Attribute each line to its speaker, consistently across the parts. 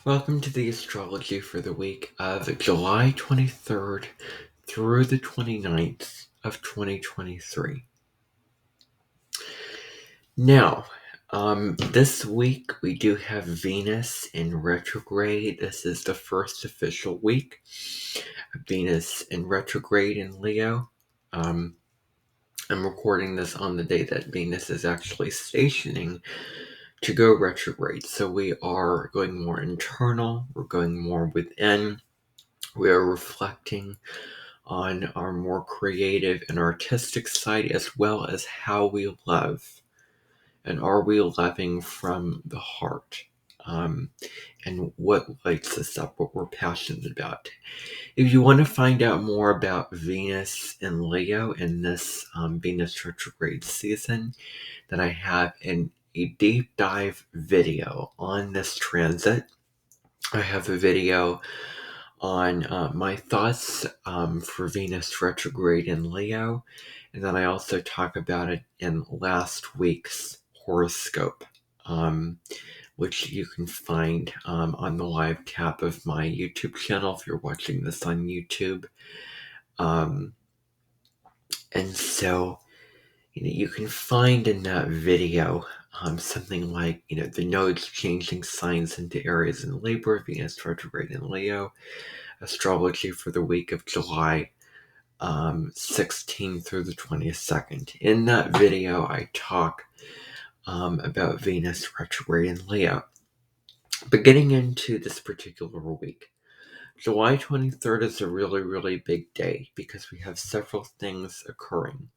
Speaker 1: Welcome to the astrology for the week of July 23rd through the 29th of 2023. Now, this week we do have Venus in retrograde. This is the first official week of Venus in retrograde in Leo. I'm recording this on the day that Venus is actually stationing to go retrograde. So we are going more internal, we're going more within. We are reflecting on our more creative and artistic side, as well as how we love. And are we loving from the heart? And what lights us up, what we're passionate about. If you want to find out more about Venus and Leo in this Venus retrograde season, then I have a deep dive video on this transit. I have a video on my thoughts for Venus retrograde in Leo, and then I also talk about it in last week's horoscope, which you can find on the live tab of my YouTube channel if you're watching this on YouTube. And so you can find in that video something like the nodes changing signs into Aries and Libra, Venus retrograde in Leo, astrology for the week of July 16 through the 22nd. In that video, I talk about Venus retrograde in Leo. But getting into this particular week, July 23rd is a really, really big day because we have several things occurring.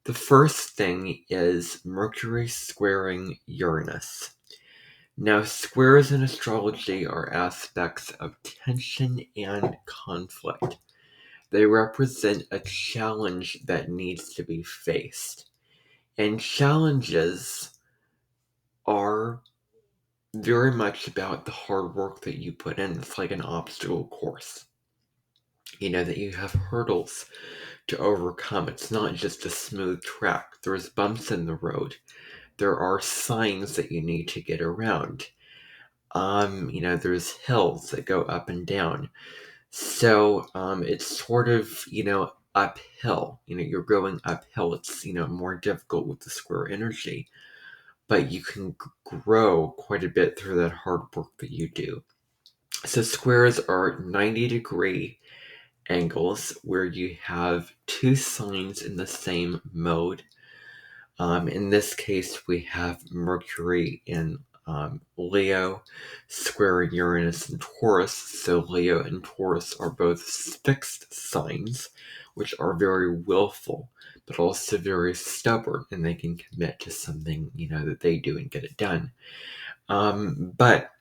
Speaker 1: The first thing is Mercury squaring Uranus. Now, squares in astrology are aspects of tension and conflict. They represent a challenge that needs to be faced. And challenges are very much about the hard work that you put in. It's like an obstacle course. That you have hurdles to overcome. It's not just a smooth track. There's bumps in the road. There are signs that you need to get around. There's hills that go up and down. So it's sort of, uphill. You're going uphill. It's, more difficult with the square energy. But you can grow quite a bit through that hard work that you do. So squares are 90-degree angles where you have two signs in the same mode. In this case, we have Mercury in Leo squaring Uranus and Taurus. So Leo and Taurus are both fixed signs, which are very willful, but also very stubborn, and they can commit to something, that they do and get it done. But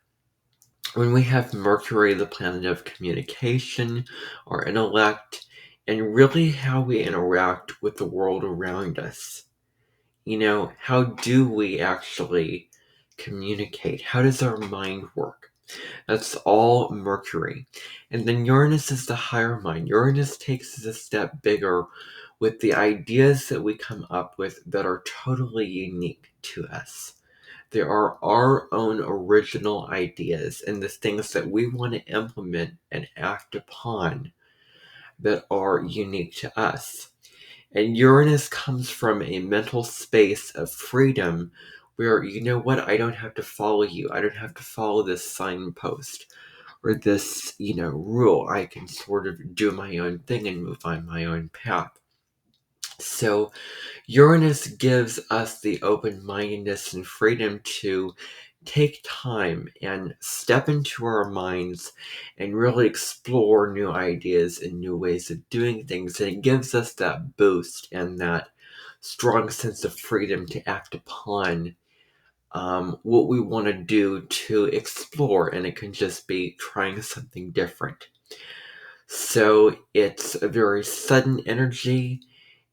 Speaker 1: when we have Mercury, the planet of communication, our intellect, and really how we interact with the world around us, how do we actually communicate? How does our mind work? That's all Mercury. And then Uranus is the higher mind. Uranus takes us a step bigger with the ideas that we come up with that are totally unique to us. They are our own original ideas and the things that we want to implement and act upon that are unique to us. And Uranus comes from a mental space of freedom where, I don't have to follow you. I don't have to follow this signpost or this, rule. I can sort of do my own thing and move on my own path. So Uranus gives us the open-mindedness and freedom to take time and step into our minds and really explore new ideas and new ways of doing things. And it gives us that boost and that strong sense of freedom to act upon what we want to do to explore. And it can just be trying something different. So it's a very sudden energy,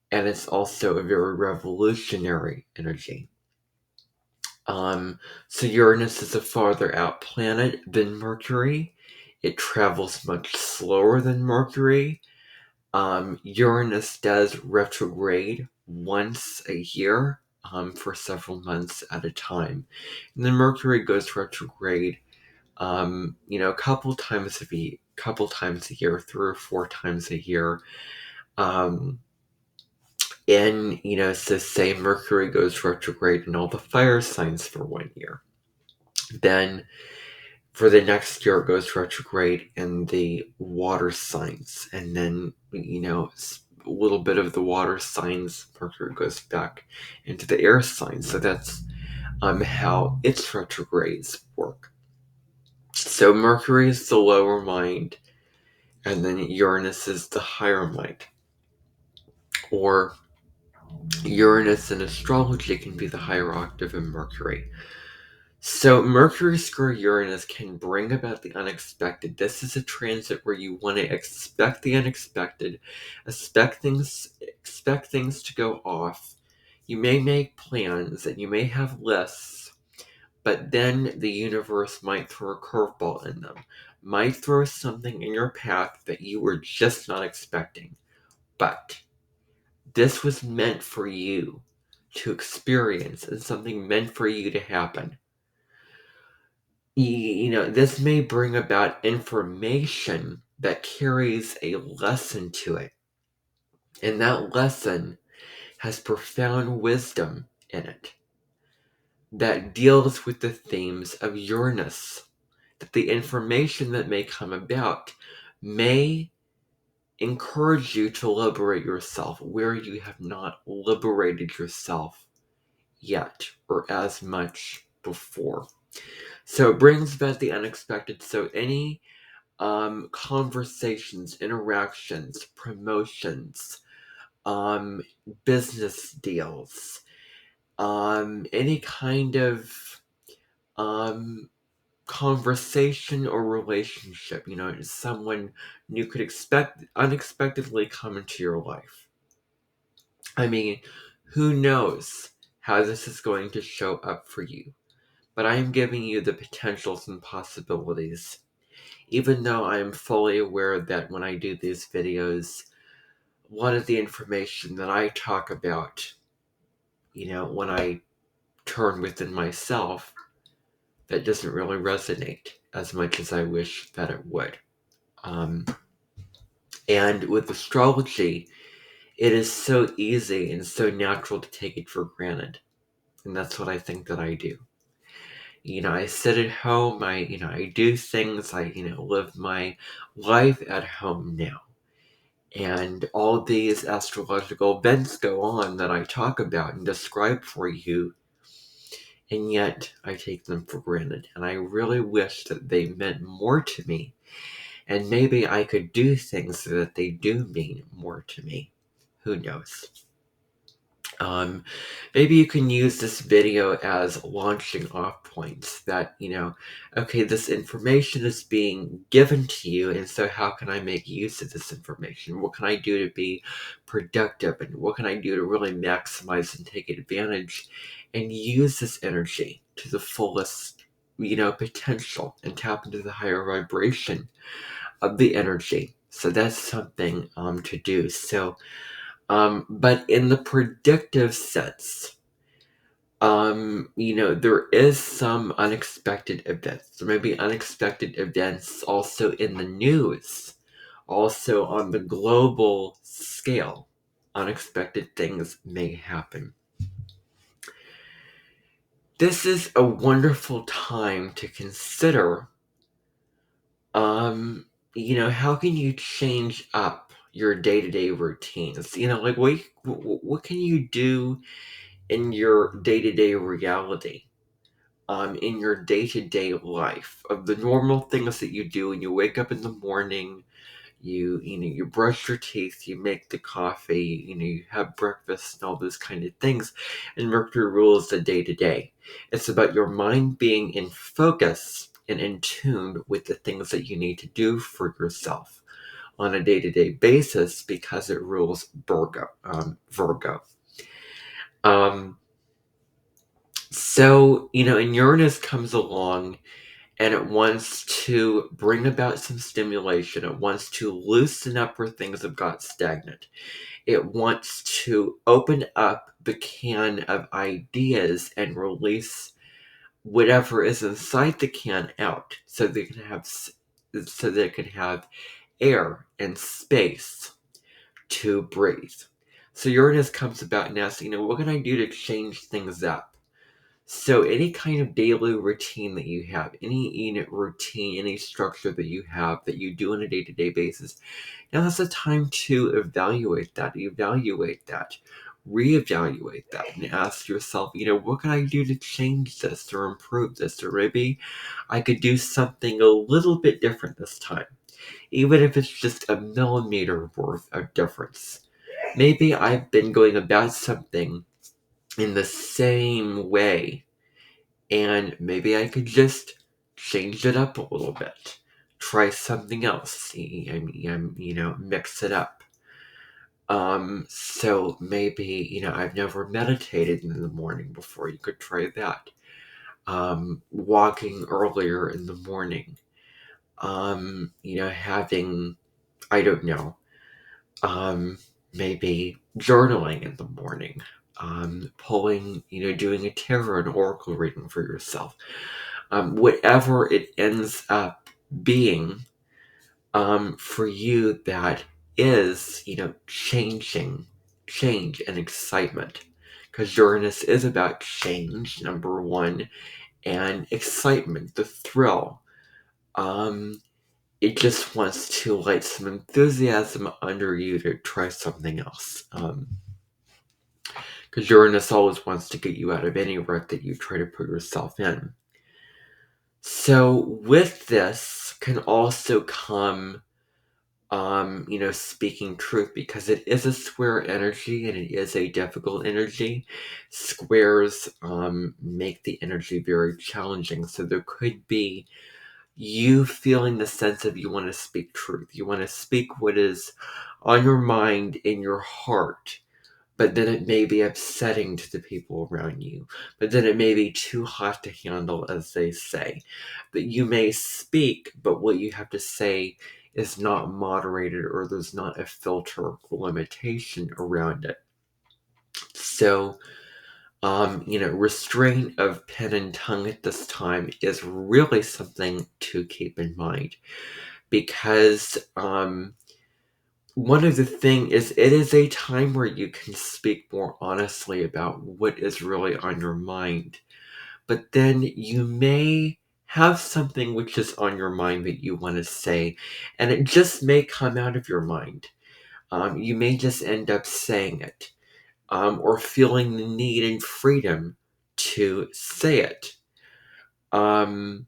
Speaker 1: and it's also a very revolutionary energy. So Uranus is a farther out planet than Mercury. It travels much slower than Mercury. Uranus does retrograde once a year for several months at a time. And then Mercury goes retrograde a couple times a year, 3 or 4 times a year. And, so say Mercury goes retrograde in all the fire signs for 1 year. Then for the next year, it goes retrograde in the water signs. And then, a little bit of the water signs, Mercury goes back into the air signs. So that's how its retrogrades work. So Mercury is the lower mind, and then Uranus is the higher mind. Or Uranus in astrology can be the higher octave of Mercury. So Mercury square Uranus can bring about the unexpected. This is a transit where you want to expect the unexpected, expect things to go off. You may make plans and you may have lists, but then the universe might throw a curveball in them, might throw something in your path that you were just not expecting. But this was meant for you to experience and something meant for you to happen. This may bring about information that carries a lesson to it. And that lesson has profound wisdom in it that deals with the themes of Uranus. That the information that may come about may encourage you to liberate yourself where you have not liberated yourself yet or as much before. So it brings about the unexpected. So any conversations, interactions, promotions, business deals, any kind of conversation or relationship, someone new could unexpectedly come into your life. I mean, who knows how this is going to show up for you? But I am giving you the potentials and possibilities. Even though I am fully aware that when I do these videos, a lot of the information that I talk about, when I turn within myself, that doesn't really resonate as much as I wish that it would. And with astrology, it is so easy and so natural to take it for granted. And that's what I think that I do. I sit at home, I do things, I live my life at home now. And all these astrological events go on that I talk about and describe for you, and yet I take them for granted. And I really wish that they meant more to me. And maybe I could do things so that they do mean more to me. Who knows? Maybe you can use this video as launching off points that, okay, this information is being given to you, and so how can I make use of this information? What can I do to be productive, and what can I do to really maximize and take advantage and use this energy to the fullest, potential and tap into the higher vibration of the energy? So that's something to do. So but in the predictive sense, there is some unexpected events. There may be unexpected events also in the news, also on the global scale. Unexpected things may happen. This is a wonderful time to consider, how can you change up your day-to-day routines? Like what can you do in your day-to-day reality, in your day-to-day life, of the normal things that you do when you wake up in the morning, you brush your teeth, you make the coffee, you have breakfast and all those kind of things. And Mercury rules the day-to-day. It's about your mind being in focus and in tune with the things that you need to do for yourself on a day-to-day basis, because it rules Virgo. So, and Uranus comes along and it wants to bring about some stimulation. It wants to loosen up where things have got stagnant. It wants to open up the can of ideas and release whatever is inside the can out, so they can have air and space to breathe. So Uranus comes about and asks, what can I do to change things up? So any kind of daily routine that you have, any routine, any structure that you have that you do on a day-to-day basis, now that's the time to evaluate that, reevaluate that, and ask yourself, what can I do to change this or improve this? Or maybe I could do something a little bit different this time, even if it's just a millimeter worth of difference. Maybe I've been going about something in the same way, and maybe I could just change it up a little bit. Try something else. Mix it up. So maybe, I've never meditated in the morning before. You could try that. Walking earlier in the morning. Having, I don't know, maybe journaling in the morning. Doing a tarot and oracle reading for yourself. Whatever it ends up being, for you, that is, change and excitement. Because Uranus is about change, number one, and excitement, the thrill. It just wants to light some enthusiasm under you to try something else. Because Uranus always wants to get you out of any rut that you try to put yourself in. So with this can also come, speaking truth, because it is a square energy and it is a difficult energy. Squares make the energy very challenging. So there could be you feeling the sense of you want to speak truth. You want to speak what is on your mind, in your heart. But then it may be upsetting to the people around you. But then it may be too hot to handle, as they say. That you may speak, but what you have to say is not moderated, or there's not a filter or limitation around it. So, restraint of pen and tongue at this time is really something to keep in mind. Because, one of the things is, it is a time where you can speak more honestly about what is really on your mind. But then you may have something which is on your mind that you want to say, and it just may come out of your mind. You may just end up saying it, or feeling the need and freedom to say it. No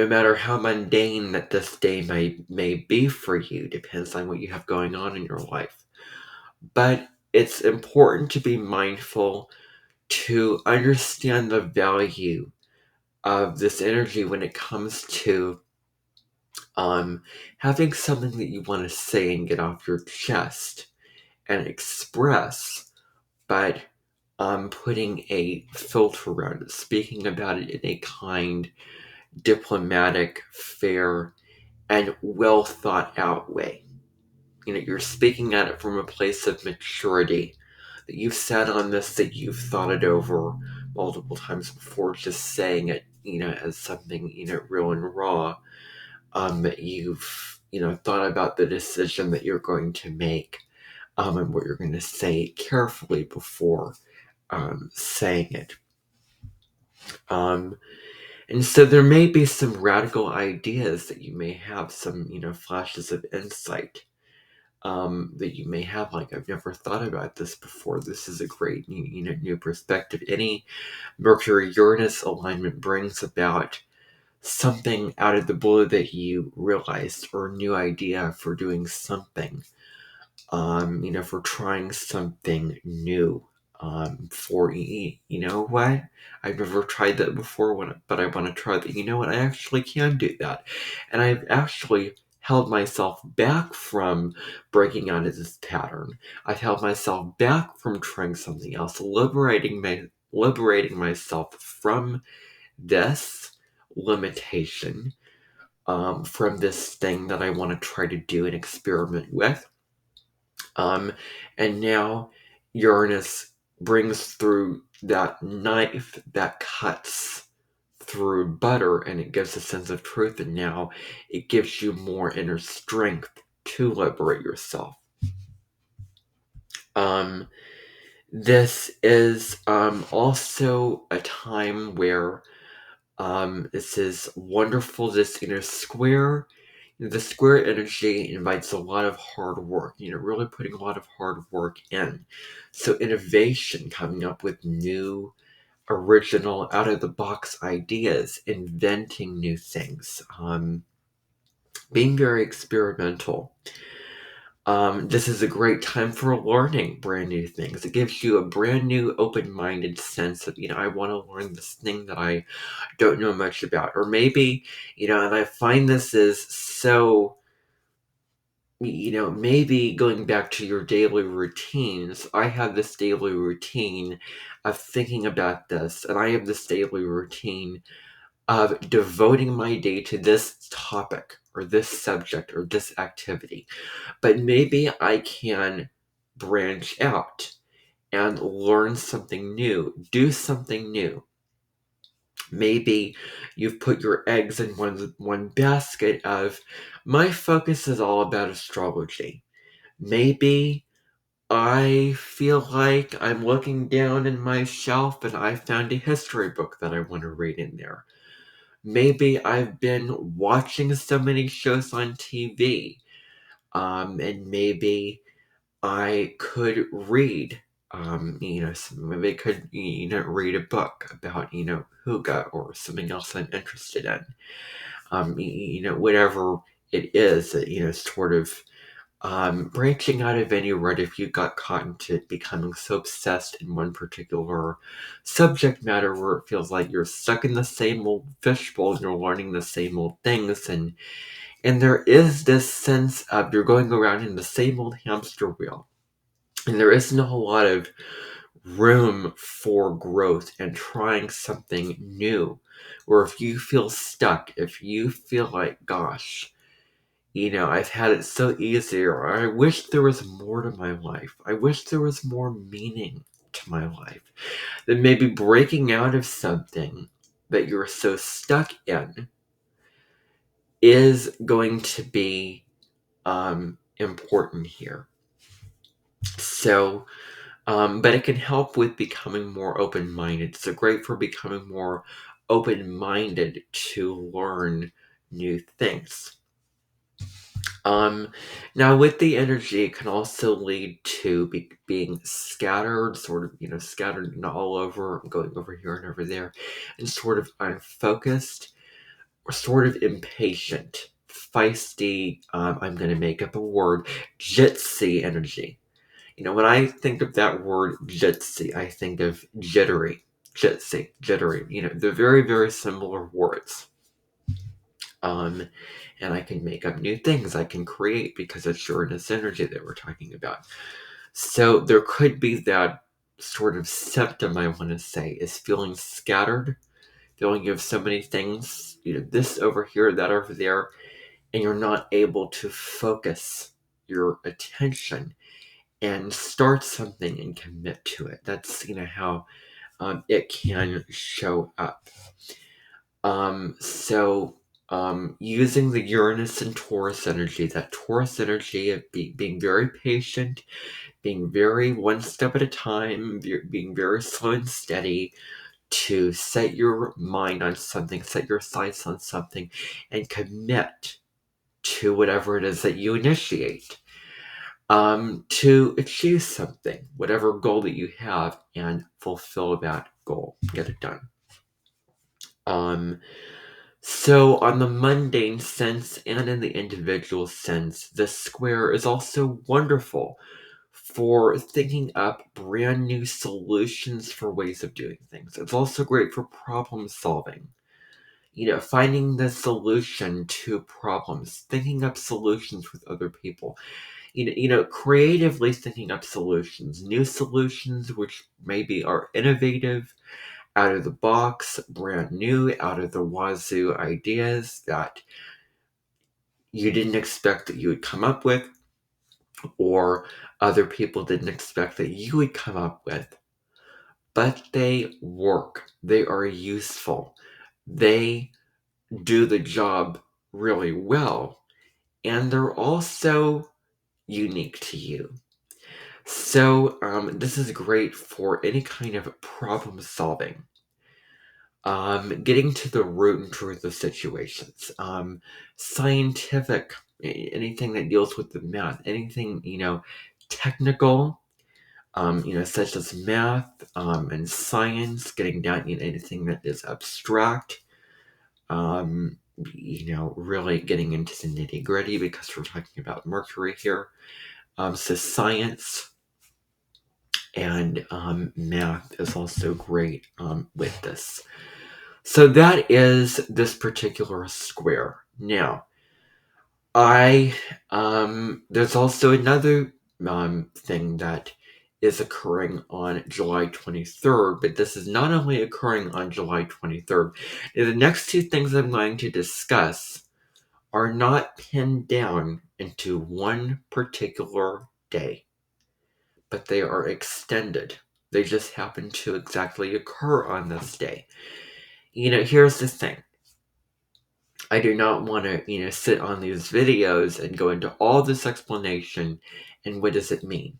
Speaker 1: matter how mundane that this day may be for you, depends on what you have going on in your life. But it's important to be mindful, to understand the value of this energy when it comes to having something that you want to say and get off your chest and express, but putting a filter around it, speaking about it in a kind, diplomatic, fair, and well thought out way. You're speaking at it from a place of maturity, that you've sat on this, that you've thought it over multiple times before just saying it, as something, real and raw. That you've, thought about the decision that you're going to make, and what you're going to say carefully before saying it. And so there may be some radical ideas that you may have, some, flashes of insight that you may have, like, I've never thought about this before. This is a great, new perspective. Any Mercury-Uranus alignment brings about something out of the blue that you realized, or a new idea for doing something, for trying something new. For what? I've never tried that before, but I want to try that. You know what? I actually can do that. And I've actually held myself back from breaking out of this pattern. I've held myself back from trying something else, liberating myself from this limitation, from this thing that I want to try to do and experiment with. And now Uranus brings through that knife that cuts through butter, and it gives a sense of truth, and now it gives you more inner strength to liberate yourself. This is also a time where this is wonderful. This inner square, the square energy invites a lot of hard work, really putting a lot of hard work in. So innovation, coming up with new, original, out of the box ideas, inventing new things, being very experimental. This is a great time for learning brand new things. It gives you a brand new, open-minded sense of, I want to learn this thing that I don't know much about. Or maybe, and I find this is so, maybe going back to your daily routines, I have this daily routine of thinking about this, and I have this daily routine of devoting my day to this topic or this subject or this activity. But maybe I can branch out and learn something new, do something new. Maybe you've put your eggs in one basket of, my focus is all about astrology. Maybe I feel like I'm looking down in my shelf and I found a history book that I want to read in there. Maybe I've been watching so many shows on TV, and maybe I could read, maybe I could, read a book about, Huga or something else I'm interested in. Whatever it is that, sort of branching out of any rut. If you got caught into becoming so obsessed in one particular subject matter where it feels like you're stuck in the same old fishbowl and you're learning the same old things, and there is this sense of you're going around in the same old hamster wheel, and there isn't a whole lot of room for growth and trying something new. Or if you feel stuck, if you feel like, gosh, I've had it so easy, or I wish there was more to my life. I wish there was more meaning to my life. Then maybe breaking out of something that you're so stuck in is going to be important here. So, but it can help with becoming more open-minded. So great for becoming more open-minded to learn new things. Now with the energy, it can also lead to being scattered, sort of, scattered and all over, going over here and over there, and sort of unfocused, or sort of impatient, feisty, I'm going to make up a word, jitsy energy. When I think of that word jitsy, I think of jittery, jitsy, jittery. They're very, very similar words. And I can make up new things. I can create because it's Uranus energy that we're talking about. So there could be that sort of symptom, I want to say, is feeling scattered, feeling you have so many things, this over here, that over there, and you're not able to focus your attention and start something and commit to it. That's, how it can show up. Using the Uranus and Taurus energy, that Taurus energy of being very patient, being very one step at a time, being very slow and steady, to set your mind on something, set your sights on something, and commit to whatever it is that you initiate, to achieve something, whatever goal that you have, and fulfill that goal, get it done. So on the mundane sense and in the individual sense, the square is also wonderful for thinking up brand new solutions for ways of doing things. It's also great for problem solving. Finding the solution to problems, thinking up solutions with other people. Creatively thinking up solutions, new solutions which maybe are innovative, out of the box, brand new, out of the wazoo ideas that you didn't expect that you would come up with, or other people didn't expect that you would come up with. but they work. They are useful. They do the job really well, and they're also unique to you. So this is great for any kind of problem solving, getting to the root and truth of situations, scientific, anything that deals with the math, anything, technical, such as math, and science, getting down in anything that is abstract, really getting into the nitty gritty because we're talking about Mercury here. So science and math is also great with this. So that is this particular square. Now, there's also another thing that is occurring on July 23rd, but this is not only occurring on July 23rd. The next two things I'm going to discuss are not pinned down into one particular day, but they are extended. They just happen to exactly occur on this day. Here's the thing. I do not want to, sit on these videos and go into all this explanation and what does it mean?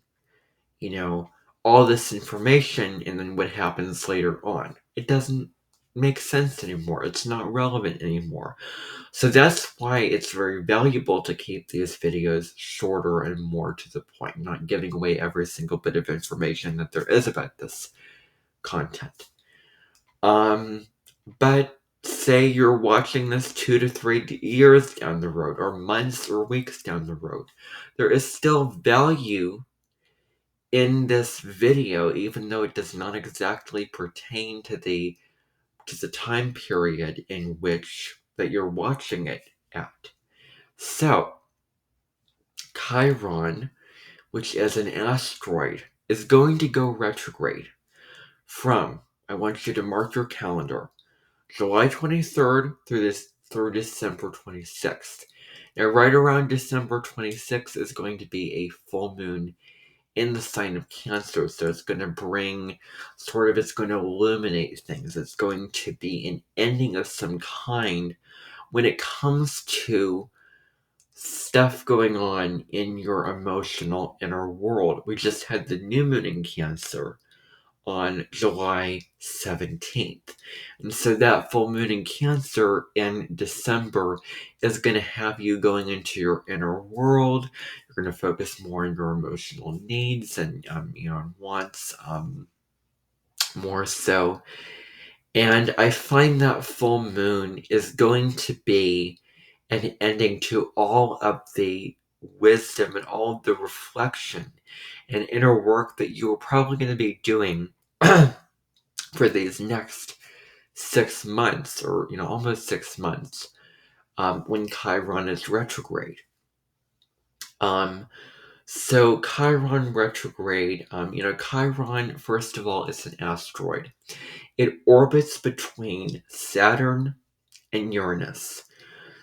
Speaker 1: All this information and then what happens later on. It doesn't make sense anymore. It's not relevant anymore. So that's why it's very valuable to keep these videos shorter and more to the point, not giving away every single bit of information that there is about this content. But say you're watching this 2 to 3 years down the road, or months or weeks down the road, there is still value in this video, even though it does not exactly pertain to the time period in which that you're watching it at. So, Chiron, which is an asteroid, is going to go retrograde from, I want you to mark your calendar, July 23rd through December 26th. Now, right around December 26th is going to be a full moon in the sign of Cancer, so it's going to bring it's going to illuminate things. It's going to be an ending of some kind when it comes to stuff going on in your emotional inner world. We just had the new moon in Cancer on July 17th. And so that full moon in Cancer in December is going to have you going into your inner world. You're going to focus more on your emotional needs and wants more so. And I find that full moon is going to be an ending to all of the wisdom and all of the reflection and inner work that you're probably going to be doing for these next 6 months, or almost 6 months, when Chiron is retrograde. So Chiron retrograde, Chiron, first of all, is an asteroid. It orbits between Saturn and Uranus.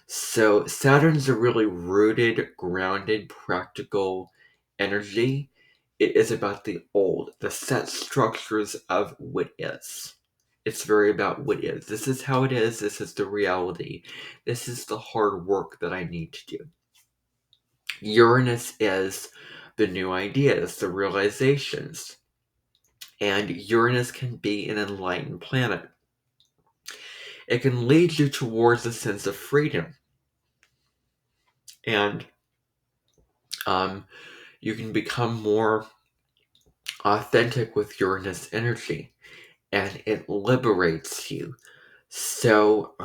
Speaker 1: So Saturn's a really rooted, grounded, practical energy. It is about the old, the set structures of what is. It's very about what is. This is how it is. This is the reality. This is the hard work that I need to do. Uranus is the new ideas, the realizations. And Uranus can be an enlightened planet. It can lead you towards a sense of freedom. And you can become more authentic with Uranus energy. And it liberates you. So,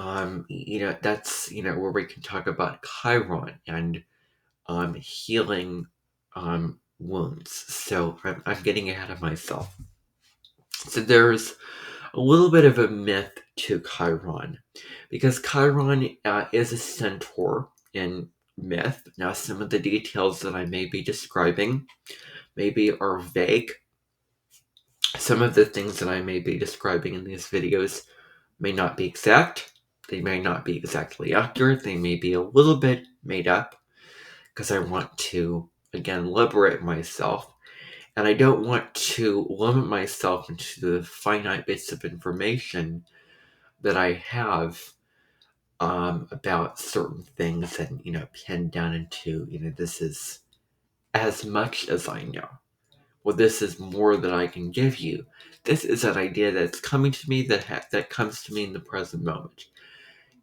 Speaker 1: that's, where we can talk about Chiron and healing wounds. So I'm getting ahead of myself. So there's a little bit of a myth to Chiron, because Chiron is a centaur in myth. Now, some of the details that I may be describing maybe are vague. Some of the things that I may be describing in these videos may not be exact. They may not be exactly accurate. They may be a little bit made up, because I want to, again, liberate myself And I don't want to limit myself into the finite bits of information that I have about certain things and, pin down into, this is as much as I know. Well, this is more than I can give you. This is an idea that's coming to me that comes to me in the present moment.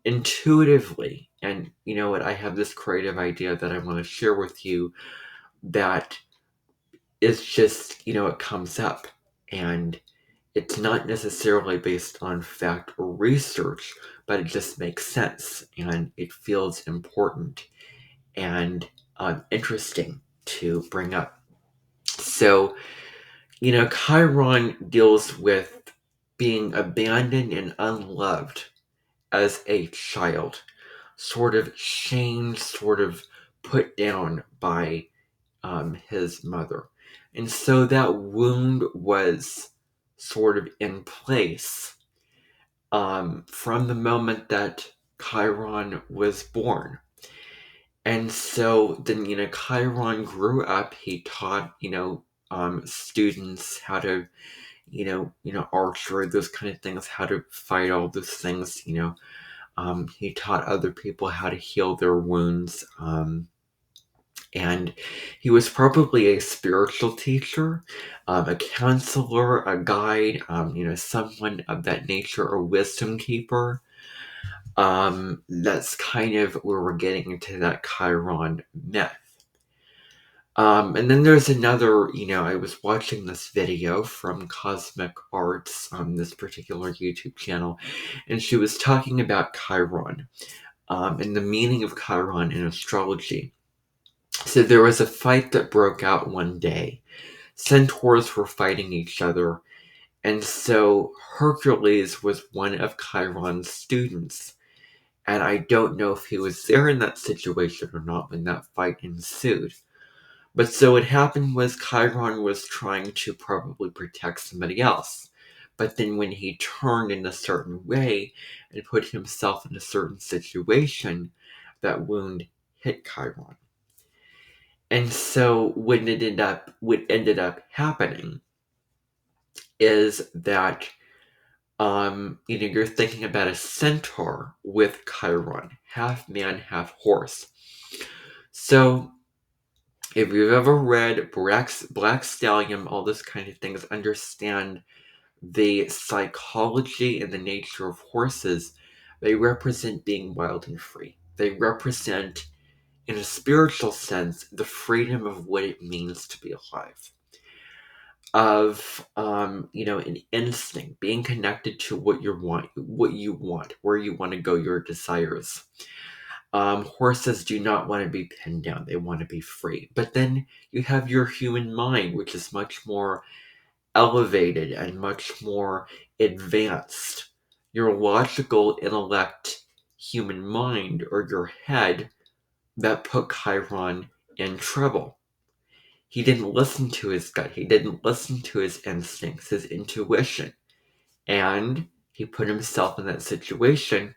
Speaker 1: Intuitively, and you know what, I have this creative idea that I want to share with you that is just, it comes up. And it's not necessarily based on fact or research, but it just makes sense and it feels important and interesting to bring up. So, Chiron deals with being abandoned and unloved as a child, sort of shamed, sort of put down by his mother. And so that wound was sort of in place from the moment that Chiron was born. And so then, Chiron grew up. He taught, students how to, archery, those kind of things, how to fight, all those things. He taught other people how to heal their wounds. And he was probably a spiritual teacher, a counselor, a guide, someone of that nature, a wisdom keeper. That's kind of where we're getting into that Chiron myth. And then there's another, I was watching this video from Cosmic Arts on this particular YouTube channel, and she was talking about Chiron and the meaning of Chiron in astrology. So there was a fight that broke out one day. Centaurs were fighting each other, and so Hercules was one of Chiron's students. And I don't know if he was there in that situation or not when that fight ensued. But so what happened was Chiron was trying to probably protect somebody else. But then when he turned in a certain way and put himself in a certain situation, that wound hit Chiron. And so what ended up happening is that you're thinking about a centaur with Chiron, half man, half horse. So if you've ever read Black Stallion, all those kind of things, understand the psychology and the nature of horses. They represent being wild and free. They represent, in a spiritual sense, the freedom of what it means to be alive. Of an instinct, being connected to what you want, where you want to go, your desires. Horses do not want to be pinned down, they want to be free. But then you have your human mind, which is much more elevated and much more advanced. Your logical intellect human mind, or your head, that put Chiron in trouble. He didn't listen to his gut. He didn't listen to his instincts, his intuition. And he put himself in that situation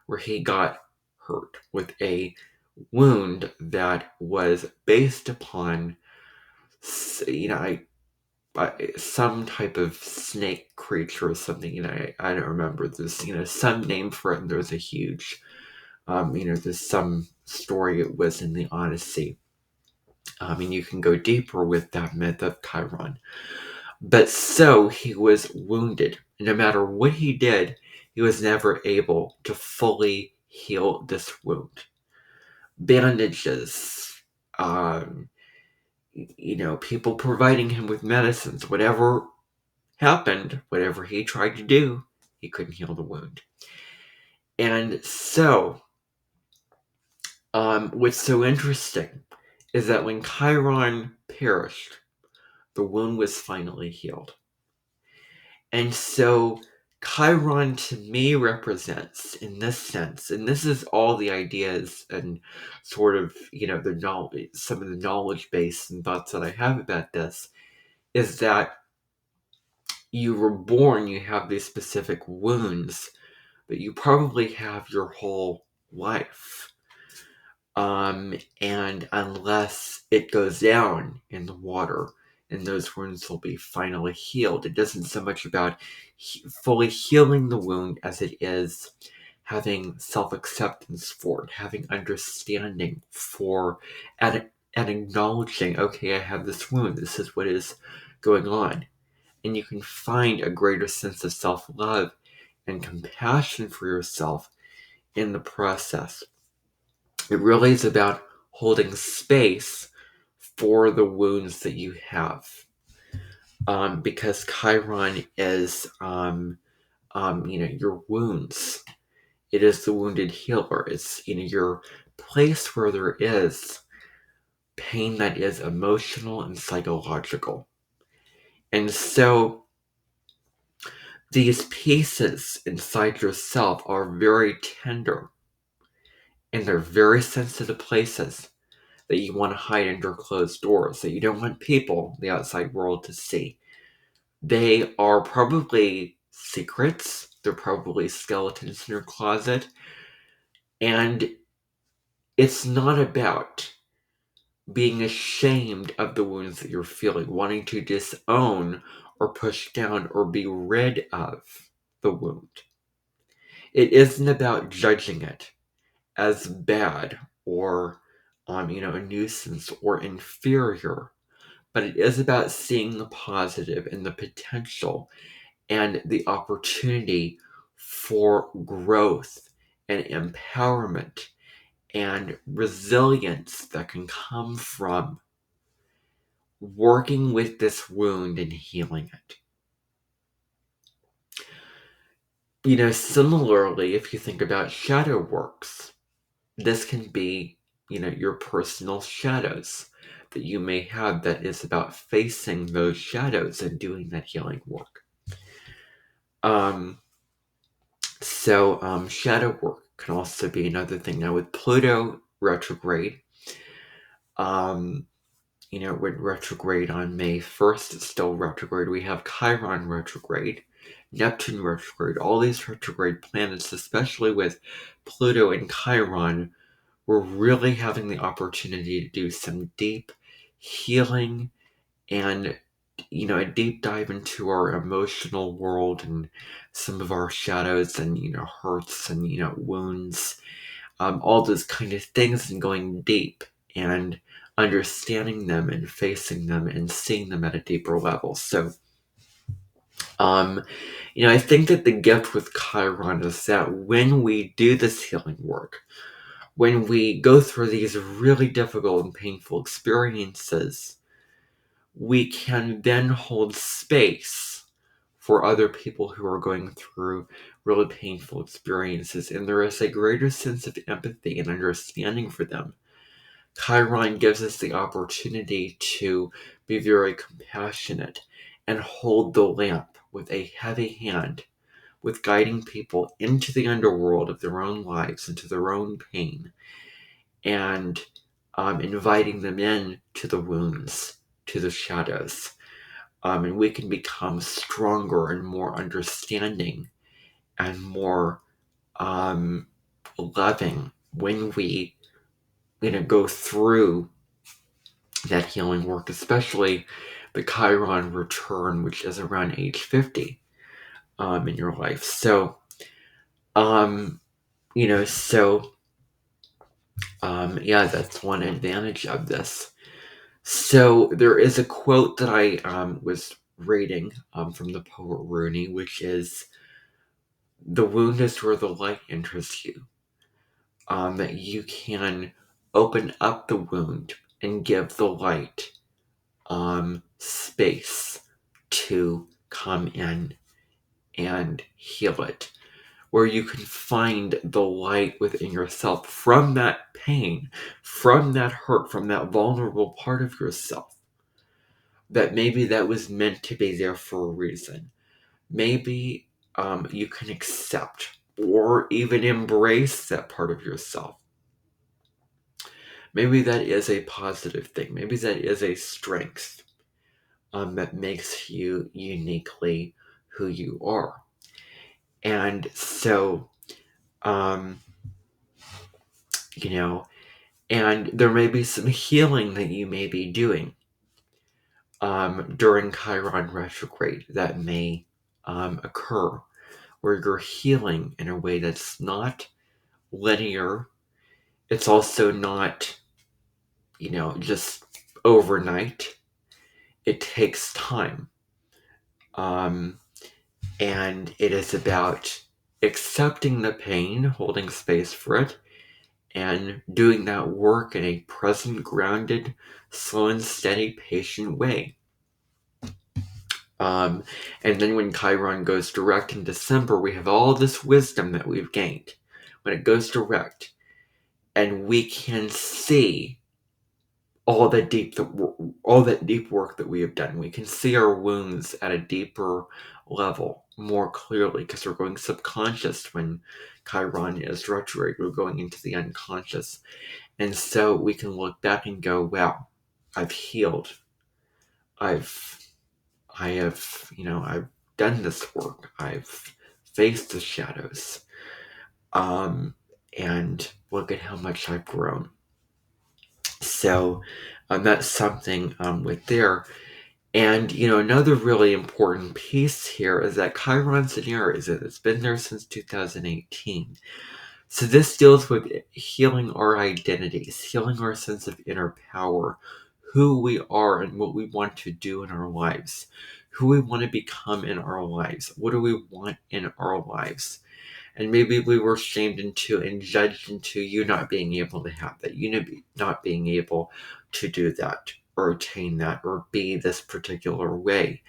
Speaker 1: where he got hurt with a wound that was based upon, some type of snake creature or something. I don't remember. There's, some name for it, and there's a huge, there's some story it was in the Odyssey. And you can go deeper with that myth of Chiron. But so he was wounded. No matter what he did, he was never able to fully heal this wound. Bandages, people providing him with medicines, whatever happened, whatever he tried to do, he couldn't heal the wound. And so, what's so interesting is that when Chiron perished, the wound was finally healed. And so Chiron to me represents, in this sense, and this is all the ideas and sort of, the knowledge, some of the knowledge base and thoughts that I have about this, is that you were born, you have these specific wounds, but you probably have your whole life. And unless it goes down in the water, and those wounds will be finally healed. It isn't so much about fully healing the wound as it is having self-acceptance for it, having understanding for, and acknowledging, okay, I have this wound, this is what is going on. And you can find a greater sense of self-love and compassion for yourself in the process. It really is about holding space for the wounds that you have. Because Chiron is, your wounds. It is the wounded healer. It's, your place where there is pain that is emotional and psychological. And so these pieces inside yourself are very tender, and they're very sensitive places that you want to hide under closed doors, that you don't want people, the outside world, to see. They are probably secrets. They're probably skeletons in your closet. And it's not about being ashamed of the wounds that you're feeling, wanting to disown or push down or be rid of the wound. It isn't about judging it as bad or, a nuisance or inferior, but it is about seeing the positive and the potential and the opportunity for growth and empowerment and resilience that can come from working with this wound and healing it. Similarly, if you think about shadow works, this can be, your personal shadows that you may have, that is about facing those shadows and doing that healing work. Shadow work can also be another thing. Now, with Pluto retrograde, with retrograde on May 1st, it's still retrograde. We have Chiron retrograde, Neptune retrograde, all these retrograde planets, especially with Pluto and Chiron, we're really having the opportunity to do some deep healing and, a deep dive into our emotional world and some of our shadows and, hurts and, wounds, all those kind of things, and going deep and understanding them and facing them and seeing them at a deeper level. So, I think that the gift with Chiron is that when we do this healing work, when we go through these really difficult and painful experiences, we can then hold space for other people who are going through really painful experiences, and there is a greater sense of empathy and understanding for them. Chiron gives us the opportunity to be very compassionate and hold the lamp with a heavy hand, with guiding people into the underworld of their own lives, into their own pain, and inviting them in to the wounds, to the shadows. And we can become stronger and more understanding and more loving when we, go through that healing work, especially the Chiron return, which is around age 50 in your life. So, that's one advantage of this. So there is a quote that I was reading from the poet Rumi, which is, "The wound is where the light enters you." That you can open up the wound and give the light space to come in and heal it, where you can find the light within yourself from that pain, from that hurt, from that vulnerable part of yourself, that maybe that was meant to be there for a reason. Maybe you can accept or even embrace that part of yourself. Maybe that is a positive thing. Maybe that is a strength that makes you uniquely who you are. And so, and there may be some healing that you may be doing during Chiron retrograde that may occur, where you're healing in a way that's not linear. It's also not, just overnight. It takes time. Um, and it is about accepting the pain, holding space for it, and doing that work in a present, grounded, slow and steady, patient way. And then when Chiron goes direct in December, we have all this wisdom that we've gained when it goes direct, and we can see all that deep work that we have done. We can see our wounds at a deeper level more clearly because we're going subconscious when Chiron is retrograde. We're going into the unconscious, and so we can look back and go, "Wow, I've healed. I've I have, I've done this work. I've faced the shadows. Um, and look at how much I've grown." So that's something with there. And, another really important piece here is that Chiron's in Aries. It's been there since 2018. So this deals with healing our identities, healing our sense of inner power, who we are and what we want to do in our lives, who we want to become in our lives, what do we want in our lives. And maybe we were shamed into and judged into you not being able to have that, not being able to do that or attain that or be this particular way,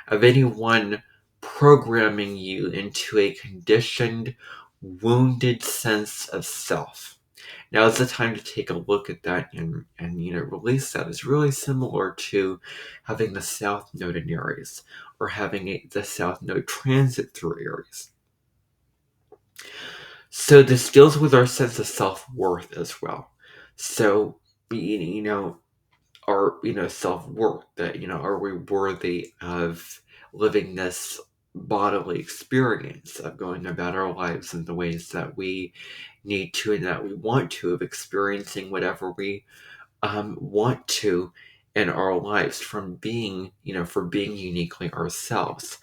Speaker 1: of anyone programming you into a conditioned, wounded sense of self. Now is the time to take a look at that and release that. It's really similar to having the South Node in Aries or having the South Node transit through Aries. So this deals with our sense of self-worth as well. So, our, self-worth, that, are we worthy of living this bodily experience, of going about our lives in the ways that we need to and that we want to, of experiencing whatever we want to in our lives, from being, for being uniquely ourselves.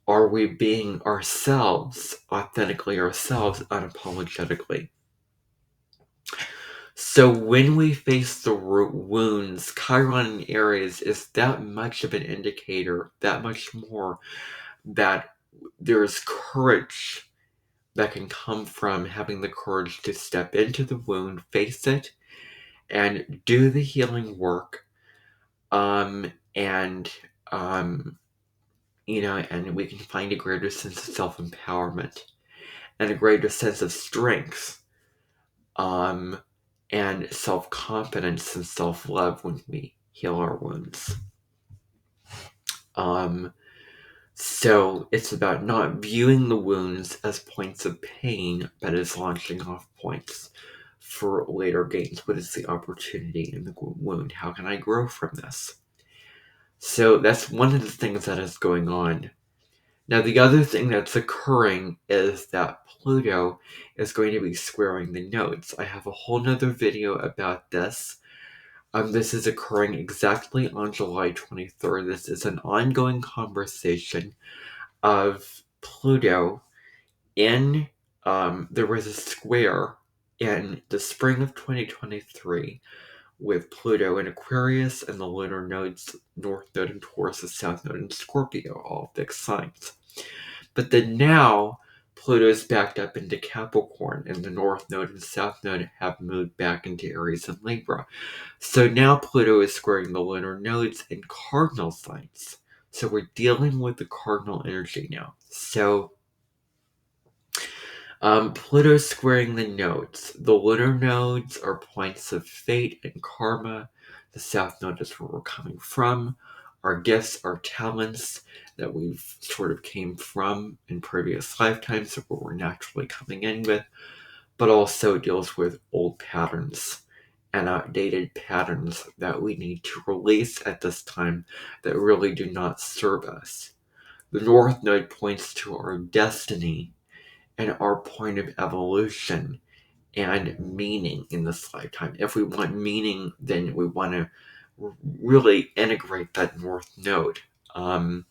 Speaker 1: Are we being ourselves, authentically ourselves, unapologetically? So when we face the wounds, Chiron in Aries is that much of an indicator, that much more, that there's courage that can come from having the courage to step into the wound, face it, and do the healing work. And and we can find a greater sense of self-empowerment and a greater sense of strength, and self-confidence and self-love when we heal our wounds. So it's about not viewing the wounds as points of pain, but as launching off points for later gains. What is the opportunity in the wound? How can I grow from this? So that's one of the things that is going on. Now, the other thing that's occurring is that Pluto is going to be squaring the nodes. I have a whole nother video about this. This is occurring exactly on July 23rd. This is an ongoing conversation of Pluto in, there was a square in the spring of 2023 with Pluto in Aquarius and the lunar nodes, North Node in Taurus, the South Node in Scorpio, all fixed signs. But then now, Pluto is backed up into Capricorn, and the North Node and South Node have moved back into Aries and Libra. So now Pluto is squaring the lunar nodes in cardinal signs. So we're dealing with the cardinal energy now. So Pluto squaring the nodes. The lunar nodes are points of fate and karma. The South Node is where we're coming from. Our gifts, our talents that we've sort of came from in previous lifetimes, or what we're naturally coming in with, but also deals with old patterns and outdated patterns that we need to release at this time that really do not serve us. The North Node points to our destiny and our point of evolution and meaning in this lifetime. If we want meaning, then we want to really integrate that North Node and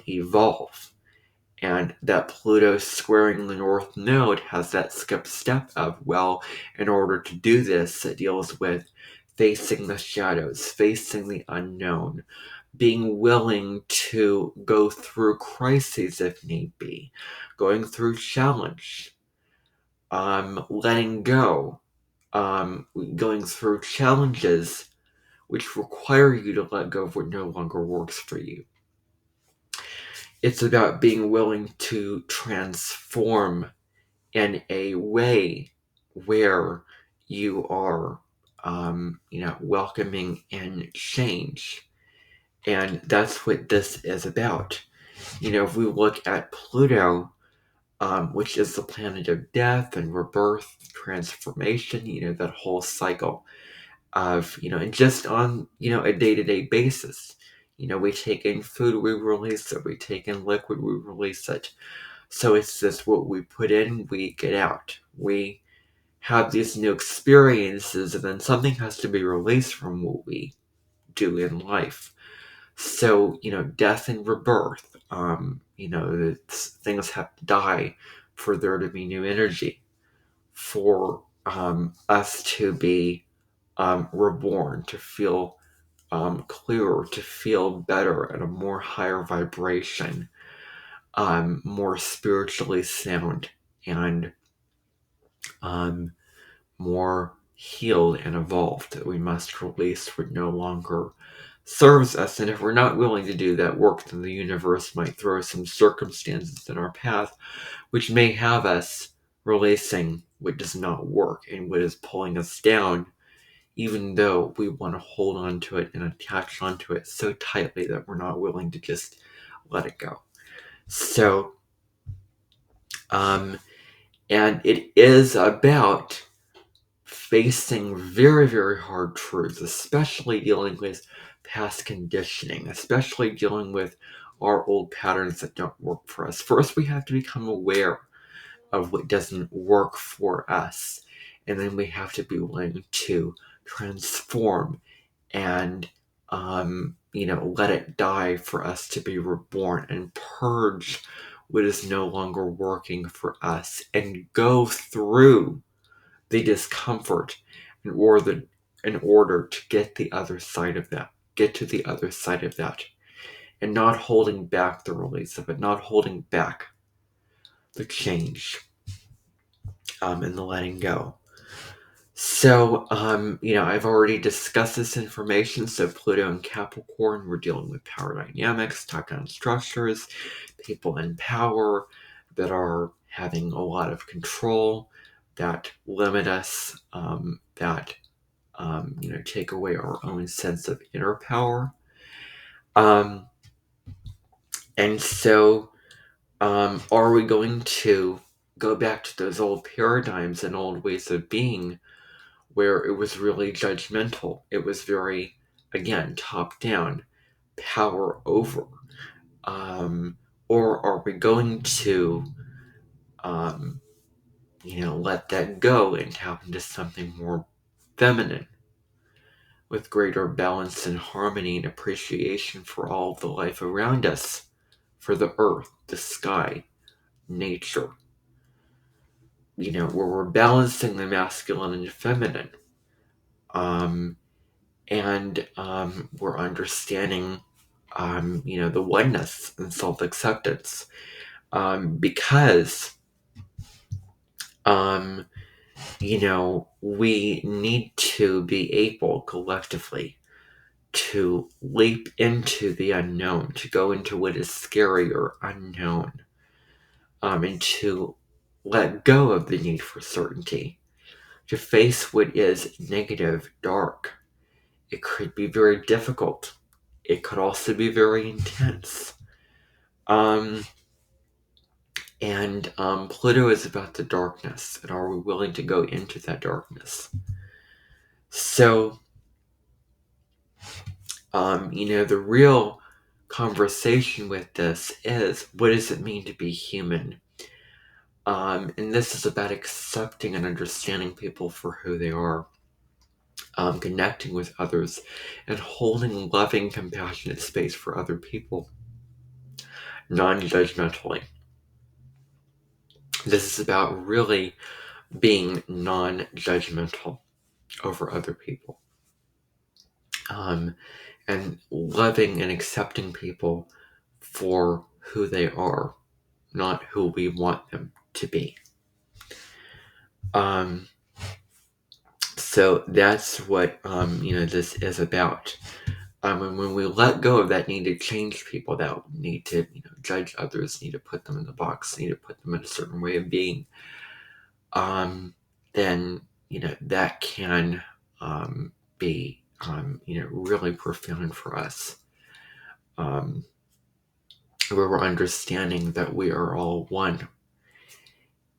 Speaker 1: evolve. And that Pluto squaring the North Node has that skip step of, well, in order to do this, it deals with facing the shadows, facing the unknown, being willing to go through crises if need be, going through challenge, letting go, going through challenges which require you to let go of what no longer works for you. It's about being willing to transform in a way where you are, welcoming in change. And that's what this is about. If we look at Pluto, which is the planet of death and rebirth, transformation, that whole cycle of, and just on, a day-to-day basis. We take in food, we release it. We take in liquid, we release it. So it's just what we put in, we get out. We have these new experiences, and then something has to be released from what we do in life. So, death and rebirth, things have to die for there to be new energy, for us to be reborn, to feel clearer, to feel better at a more higher vibration, more spiritually sound, and more healed and evolved. That we must release what no longer serves us. And if we're not willing to do that work, then the universe might throw some circumstances in our path which may have us releasing what does not work and what is pulling us down, even though we want to hold on to it and attach onto it so tightly that we're not willing to just let it go. So, and it is about facing very, very hard truths, especially dealing with past conditioning, especially dealing with our old patterns that don't work for us. First, we have to become aware of what doesn't work for us. And then we have to be willing to transform and, let it die for us to be reborn and purge what is no longer working for us and go through the discomfort in order to get the other side of that, get to the other side of that, and not holding back the release of it, not holding back the change, and the letting go. So, I've already discussed this information. So Pluto and Capricorn, we're dealing with power dynamics, top-down structures, people in power that are having a lot of control, that limit us, that, take away our own sense of inner power. And so, are we going to go back to those old paradigms and old ways of being where it was really judgmental? It was very, again, top down, power over. Or are we going to, let that go and tap into something more feminine with greater balance and harmony and appreciation for all of the life around us, for the earth, the sky, nature, where we're balancing the masculine and feminine. And we're understanding, the oneness and self-acceptance, because, we need to be able collectively to leap into the unknown, to go into what is scary or unknown, and to let go of the need for certainty, to face what is negative, dark. It could be very difficult. It could also be very intense. And Pluto is about the darkness, and are we willing to go into that darkness? So, the real conversation with this is, what does it mean to be human? And this is about accepting and understanding people for who they are. connecting with others, and holding loving, compassionate space for other people, non-judgmentally. This is about really being non-judgmental over other people, and loving and accepting people for who they are, not who we want them to be. So that's what this is about. And when we let go of that need to change people, that need to judge others, need to put them in the box, need to put them in a certain way of being, then that can be really profound for us. Where we're understanding that we are all one,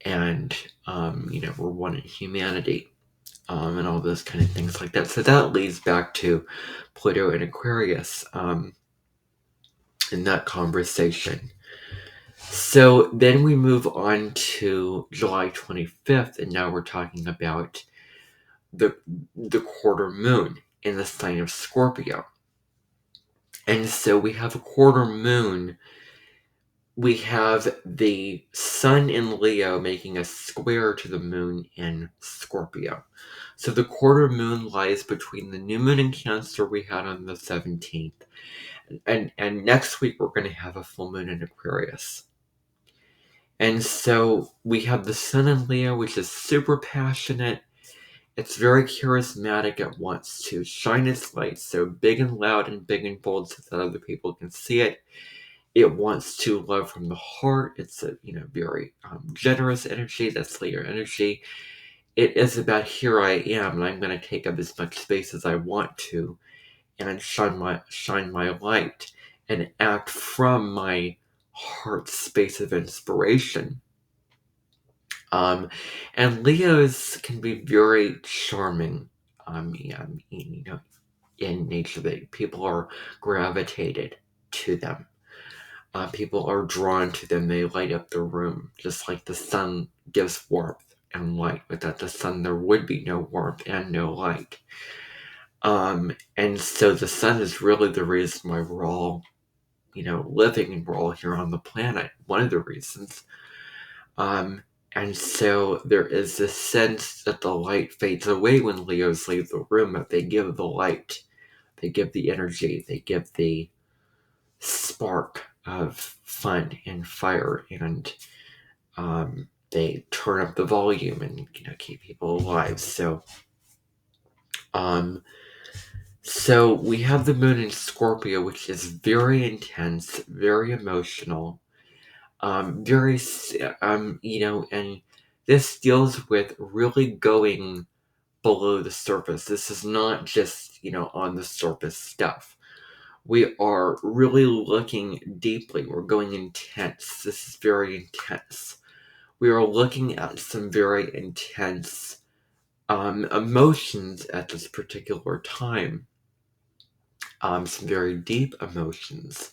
Speaker 1: and we're one in humanity, and all those kind of things like that. So that leads back to Pluto and Aquarius in that conversation. So then we move on to July 25th, and now we're talking about the quarter moon in the sign of Scorpio. And so we have a quarter moon. We have the sun in Leo making a square to the moon in Scorpio. So the quarter moon lies between the new moon in Cancer we had on the 17th. And next week we're going to have a full moon in Aquarius. And so we have the sun in Leo, which is super passionate. It's very charismatic. It wants to shine its light so big and loud and big and bold so that other people can see it. It wants to love from the heart. It's a very generous energy. That's Leo energy. It is about here I am, and I'm going to take up as much space as I want to, and shine my light, and act from my heart space of inspiration. And Leos can be very charming. In nature, that people are gravitated to them. People are drawn to them. They light up the room, just like the sun gives warmth and light. Without the sun, there would be no warmth and no light. And so the sun is really the reason why we're all, living, and we're all here on the planet. One of the reasons. And so there is this sense that the light fades away when Leos leave the room, but they give the light, they give the energy, they give the spark of fun and fire, and they turn up the volume and keep people alive. So so we have the moon in Scorpio, which is very intense, very emotional, very and this deals with really going below the surface. This is not just on the surface stuff. We are really looking deeply. We're going intense. This is very intense. We are looking at some very intense emotions at this particular time. Some very deep emotions.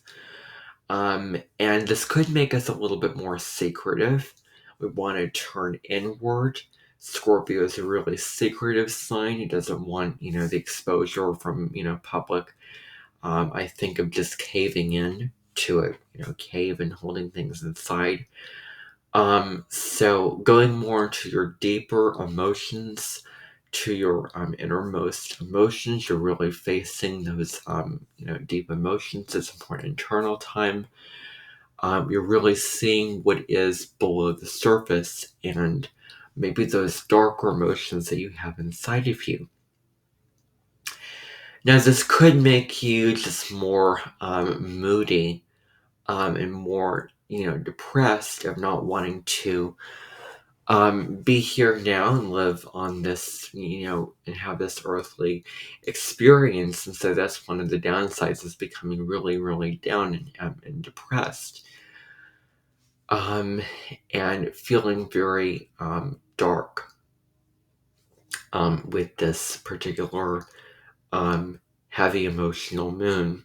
Speaker 1: And this could make us a little bit more secretive. We want to turn inward. Scorpio is a really secretive sign. He doesn't want, the exposure from, public. I think of just caving in to it, cave and holding things inside. So going more into your deeper emotions, to your innermost emotions, you're really facing those, deep emotions. It's important internal time. You're really seeing what is below the surface, and maybe those darker emotions that you have inside of you. Now, this could make you just more moody and more, depressed of not wanting to be here now and live on this, and have this earthly experience. And so that's one of the downsides, is becoming really, really down and depressed. And feeling very dark with this particular heavy emotional moon.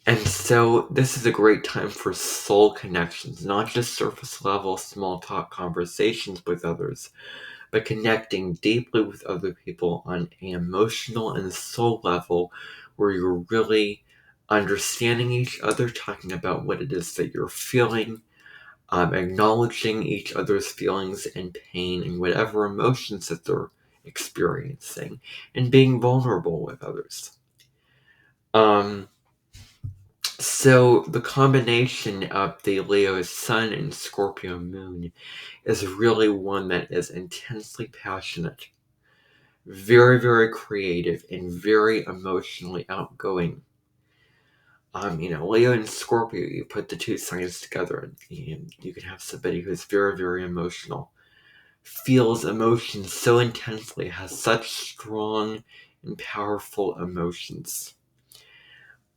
Speaker 1: And so this is a great time for soul connections, not just surface level small talk conversations with others, but connecting deeply with other people on an emotional and soul level where you're really understanding each other, talking about what it is that you're feeling, acknowledging each other's feelings and pain and whatever emotions that they're experiencing, and being vulnerable with others. So the combination of the Leo Sun and Scorpio Moon is really one that is intensely passionate, very, very creative, and very emotionally outgoing. Leo and Scorpio, you put the two signs together, and you can have somebody who's very, very emotional, feels emotions so intensely, has such strong and powerful emotions.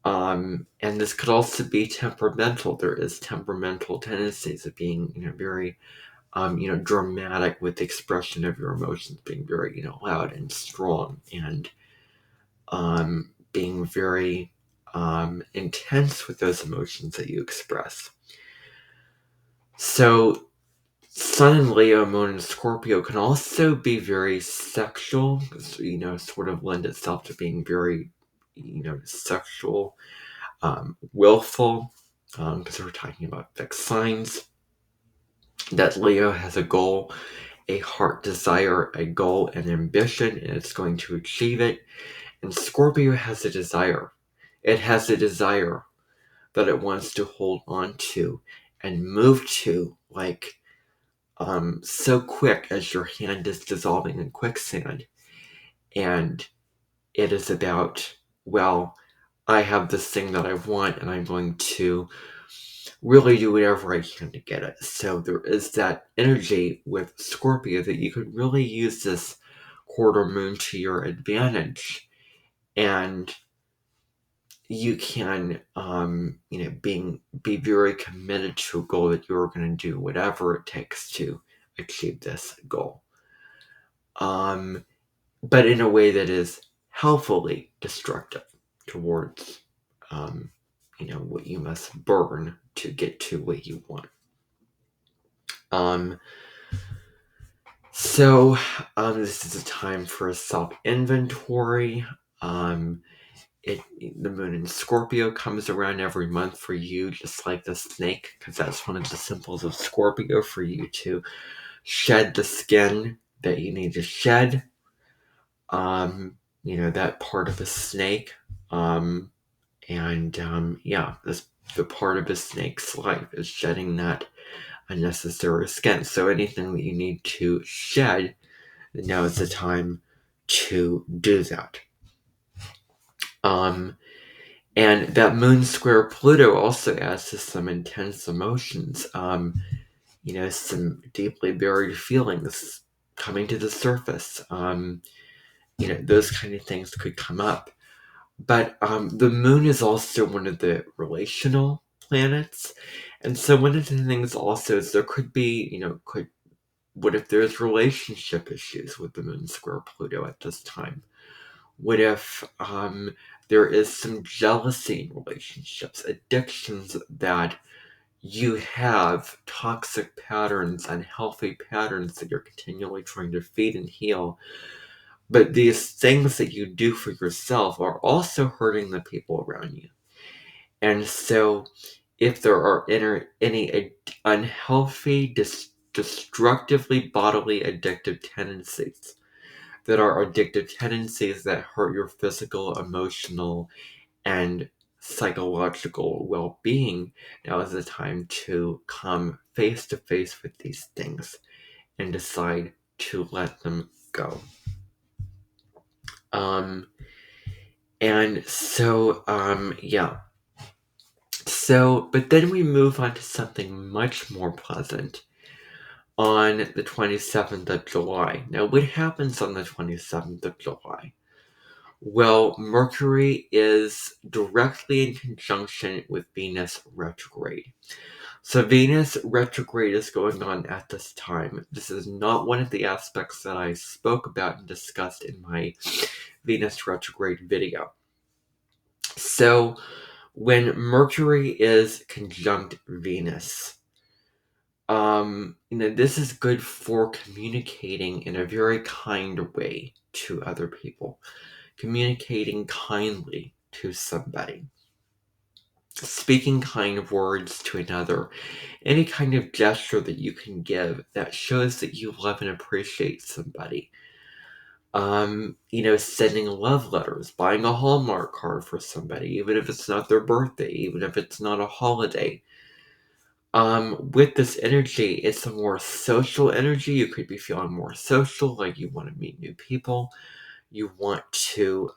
Speaker 1: And this could also be temperamental. There is temperamental tendencies of being, very, dramatic with the expression of your emotions, being very, loud and strong, and being very intense with those emotions that you express. So, Sun in Leo, Moon in Scorpio can also be very sexual, sort of lend itself to being very, sexual, willful, because we're talking about fixed signs. That Leo has a goal, a heart desire, a goal, an ambition, and it's going to achieve it. And Scorpio has a desire. It has a desire that it wants to hold on to and move to, like so quick as your hand is dissolving in quicksand. And it is about, well, I have this thing that I want and I'm going to really do whatever I can to get it. So there is that energy with Scorpio that you could really use this quarter moon to your advantage. And you can, be very committed to a goal that you're going to do whatever it takes to achieve this goal. But in a way that is helpfully destructive towards, what you must burn to get to what you want. So this is a time for a self-inventory. The moon in Scorpio comes around every month for you, just like the snake, because that's one of the symbols of Scorpio, for you to shed the skin that you need to shed. That part of a snake. This the part of a snake's life is shedding that unnecessary skin. So anything that you need to shed, now is the time to do that. And that moon square Pluto also adds to some intense emotions, some deeply buried feelings coming to the surface. Those kind of things could come up. But the moon is also one of the relational planets. And so one of the things also is there could be, what if there's relationship issues with the moon square Pluto at this time? What if there is some jealousy in relationships, addictions that you have, toxic patterns, unhealthy patterns that you're continually trying to feed and heal? But these things that you do for yourself are also hurting the people around you. And so if there are any unhealthy, destructively bodily addictive tendencies, that are addictive tendencies that hurt your physical, emotional, and psychological well-being, now is the time to come face to face with these things and decide to let them go. But then we move on to something much more pleasant on the 27th of July. Now, what happens on the 27th of July? Well, Mercury is directly in conjunction with Venus retrograde. So Venus retrograde is going on at this time. This is not one of the aspects that I spoke about and discussed in my Venus retrograde video. So when Mercury is conjunct Venus, This is good for communicating in a very kind way to other people, communicating kindly to somebody, speaking kind words to another, any kind of gesture that you can give that shows that you love and appreciate somebody. Sending love letters, buying a Hallmark card for somebody, even if it's not their birthday, even if it's not a holiday. With this energy, it's a more social energy. You could be feeling more social, like you want to meet new people. You want to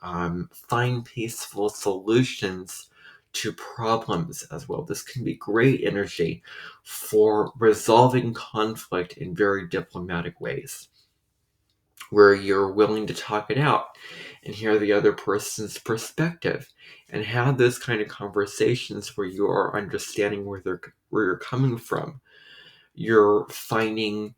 Speaker 1: find peaceful solutions to problems as well. This can be great energy for resolving conflict in very diplomatic ways, where you're willing to talk it out and hear the other person's perspective and have those kind of conversations where you are understanding where you're coming from. You're finding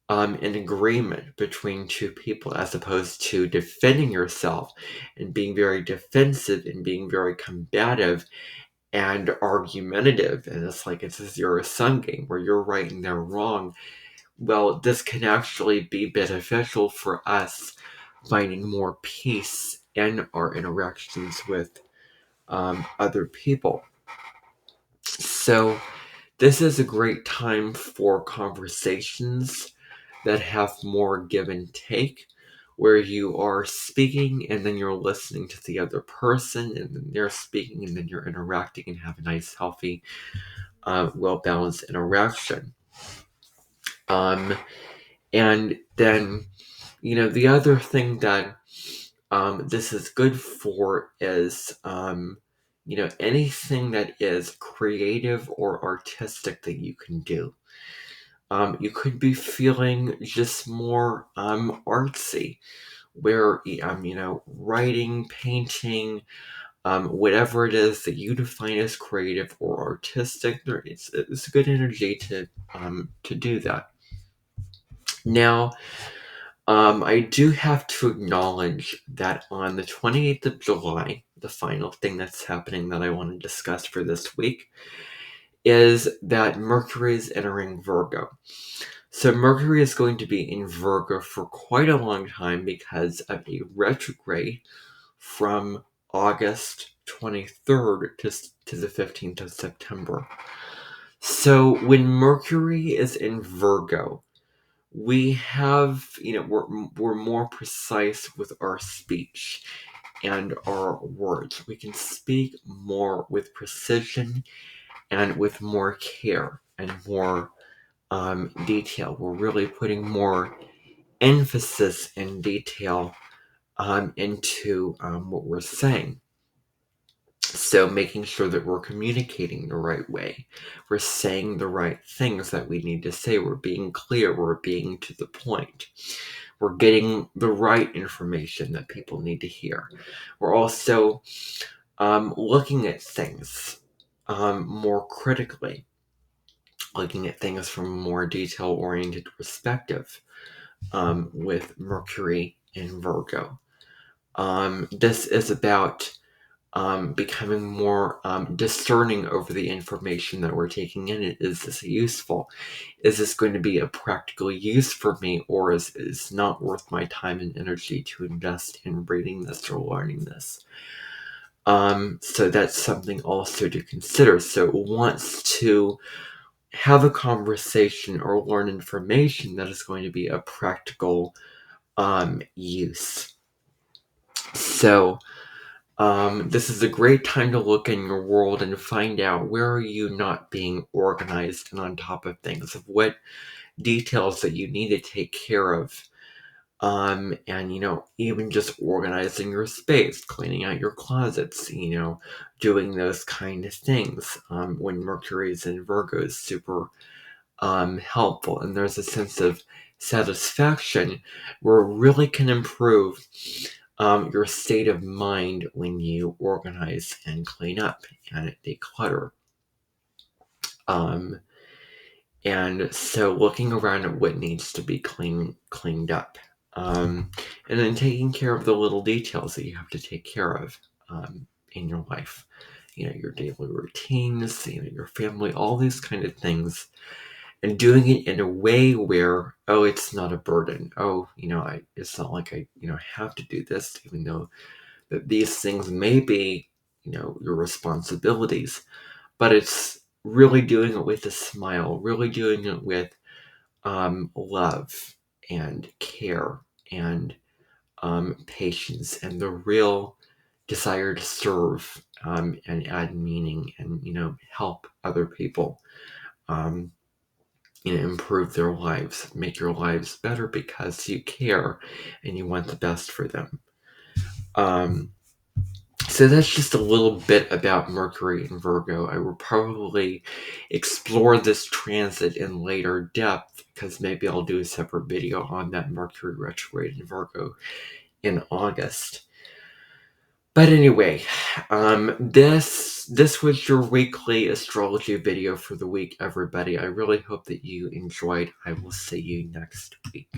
Speaker 1: an agreement between two people, as opposed to defending yourself and being very defensive and being very combative and argumentative. And it's a zero-sum game where you're right and they're wrong. Well, this can actually be beneficial for us finding more peace in our interactions with other people. So, this is a great time for conversations that have more give and take, where you are speaking and then you're listening to the other person, and then they're speaking and then you're interacting and have a nice, healthy, well-balanced interaction. And then, the other thing that this is good for is, anything that is creative or artistic that you can do. You could be feeling just more artsy, where, writing, painting, whatever it is that you define as creative or artistic, it's a good energy to do that. Now, I do have to acknowledge that on the 28th of July, the final thing that's happening that I want to discuss for this week is that Mercury is entering Virgo. So Mercury is going to be in Virgo for quite a long time because of a retrograde from August 23rd to the 15th of September. So when Mercury is in Virgo, we have, we're more precise with our speech and our words. We can speak more with precision and with more care and more detail. We're really putting more emphasis and detail into what we're saying. So making sure that we're communicating the right way. We're saying the right things that we need to say. We're being clear. We're being to the point. We're getting the right information that people need to hear. We're also looking at things more critically, looking at things from a more detail-oriented perspective with Mercury in Virgo. This is about becoming more discerning over the information that we're taking in. Is this useful? Is this going to be a practical use for me, or is it not worth my time and energy to invest in reading this or learning this? So that's something also to consider. So it wants to have a conversation or learn information that is going to be a practical use. So this is a great time to look in your world and find out where are you not being organized and on top of things, of what details that you need to take care of. And, even just organizing your space, cleaning out your closets, doing those kind of things. When Mercury is in Virgo is super helpful, and there's a sense of satisfaction where it really can improve your state of mind when you organize and clean up and declutter. And so looking around at what needs to be cleaned up, and then taking care of the little details that you have to take care of in your life. Your daily routines, your family, all these kind of things and doing it in a way where, oh, it's not a burden. Oh, it's not like I, have to do this, even though that these things may be, your responsibilities, but it's really doing it with a smile, really doing it with love and care and patience and the real desire to serve and add meaning and help other people um, improve their lives, make your lives better because you care and you want the best for them. So that's just a little bit about Mercury and Virgo. I will probably explore this transit in later depth because maybe I'll do a separate video on that Mercury retrograde in Virgo in August. But anyway, this was your weekly astrology video for the week, everybody. I really hope that you enjoyed. I will see you next week.